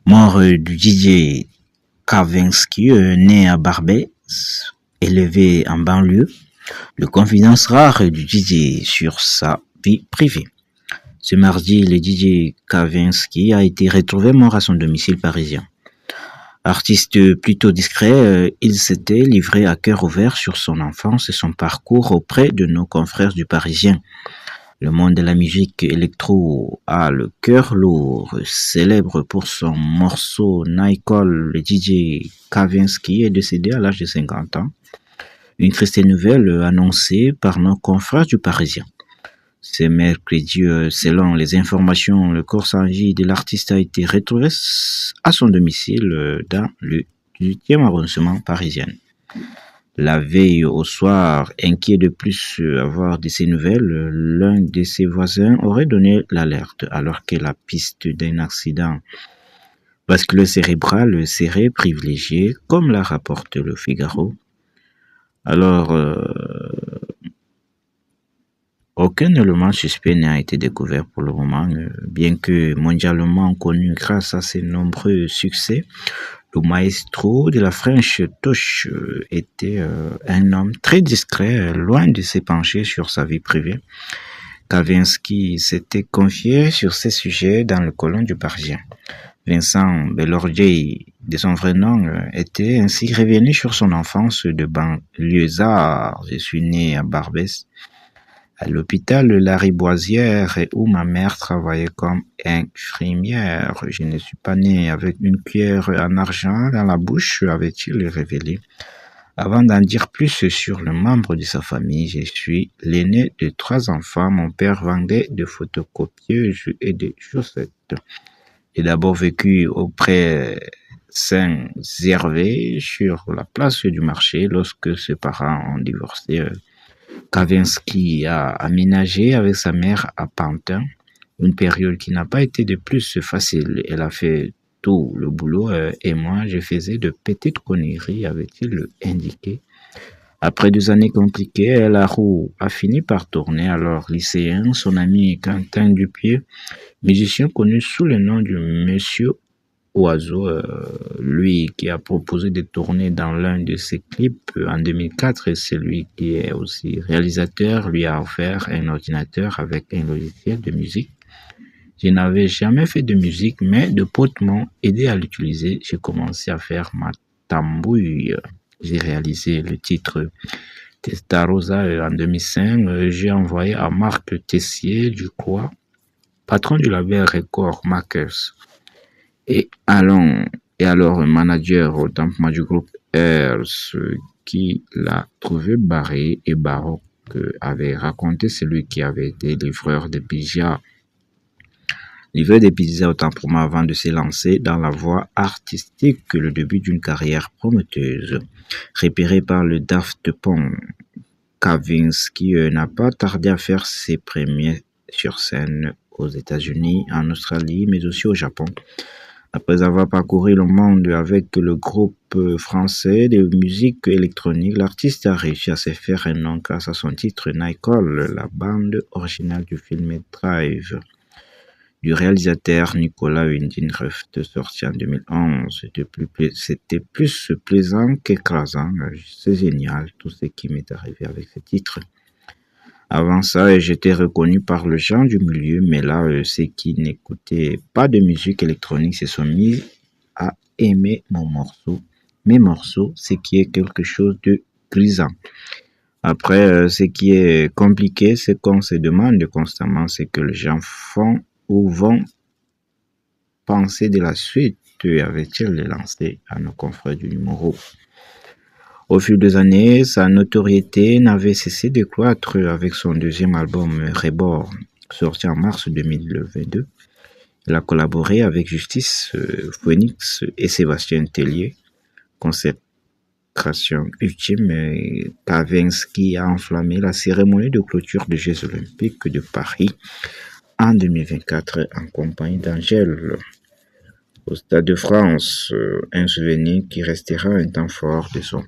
Mort du DJ Kavinsky, né à Barbès, élevé en banlieue, le confidence rare du DJ sur sa vie privée. Ce mardi, le DJ Kavinsky a été retrouvé mort à son domicile parisien. Artiste plutôt discret, il s'était livré à cœur ouvert sur son enfance et son parcours auprès de nos confrères du Parisien. Le monde de la musique électro a le cœur lourd. Célèbre pour son morceau Nicole, le DJ Kavinsky est décédé à l'âge de 50 ans. Une triste nouvelle annoncée par nos confrères du Parisien. Ce mercredi, selon les informations, le corps sans vie de l'artiste a été retrouvé à son domicile dans le 18e arrondissement parisien. La veille au soir, inquiet de plus avoir de ces nouvelles, l'un de ses voisins aurait donné l'alerte alors que la piste d'un accident vasculaire cérébral serait privilégiée, comme la rapporte le Figaro. Alors, aucun élément suspect n'a été découvert pour le moment, bien que mondialement connu grâce à ses nombreux succès. Le maestro de la French Touch était un homme très discret, loin de s'épancher sur sa vie privée. Kavinsky s'était confié sur ces sujets dans le colon du Parisien. Vincent Belordier, de son vrai nom, était ainsi revenu sur son enfance de banlieusard. Je suis né à Barbès, à l'hôpital Lariboisière, où ma mère travaillait comme infirmière. Je ne suis pas né avec une cuillère en argent dans la bouche, avait-il révélé. Avant d'en dire plus sur le membre de sa famille, je suis l'aîné de 3 enfants. Mon père vendait de photocopieuses et des chaussettes. J'ai d'abord vécu auprès Saint-Gervais sur la place du marché lorsque ses parents ont divorcé. Kavinsky a aménagé avec sa mère à Pantin, une période qui n'a pas été de plus facile. Elle a fait tout le boulot et moi je faisais de petites conneries, avait-il indiqué. Après 2 années compliquées, la roue a fini par tourner. Alors lycéen, son ami Quentin Dupieux, musicien connu sous le nom de Monsieur Oiseau, lui qui a proposé de tourner dans l'un de ses clips en 2004, et celui qui est aussi réalisateur, lui a offert un ordinateur avec un logiciel de musique. Je n'avais jamais fait de musique, mais de potes m'ont aidé à l'utiliser. J'ai commencé à faire ma tambouille. J'ai réalisé le titre Testarossa en 2005. J'ai envoyé à Marc Tessier du Croix, patron du label Record Makers, et alors manager au temple du groupe Earth, qui l'a trouvé barré et baroque, avait raconté celui qui avait été livreur de pizzas autant pour moi avant de se lancer dans la voie artistique, le début d'une carrière prometteuse. Repéré par le Daft Punk, Kavinsky n'a pas tardé à faire ses premiers sur scène aux États-Unis, en Australie, mais aussi au Japon. Après avoir parcouru le monde avec le groupe français de musique électronique, l'artiste a réussi à se faire un nom grâce à son titre Nicole, la bande originale du film Drive du réalisateur Nicolas Winding Refn, sorti en 2011. C'était plus plaisant qu'écrasant. C'est génial tout ce qui m'est arrivé avec ce titre. Avant ça, j'étais reconnu par le gens du milieu, mais là, ceux qui n'écoutaient pas de musique électronique se sont mis à aimer mes morceaux, ce qui est quelque chose de grisant. Après, ce qui est compliqué, c'est qu'on se demande constamment ce que les gens font ou vont penser de la suite. Avait-il lancé à nos confrères du numéro. Au fil des années, sa notoriété n'avait cessé de croître avec son deuxième album Reborn, sorti en mars 2022. Il a collaboré avec Justice Phoenix et Sébastien Tellier. Consécration ultime, Kavinsky a enflammé la cérémonie de clôture des Jeux Olympiques de Paris en 2024 en compagnie d'Angèle au Stade de France, un souvenir qui restera un temps fort de son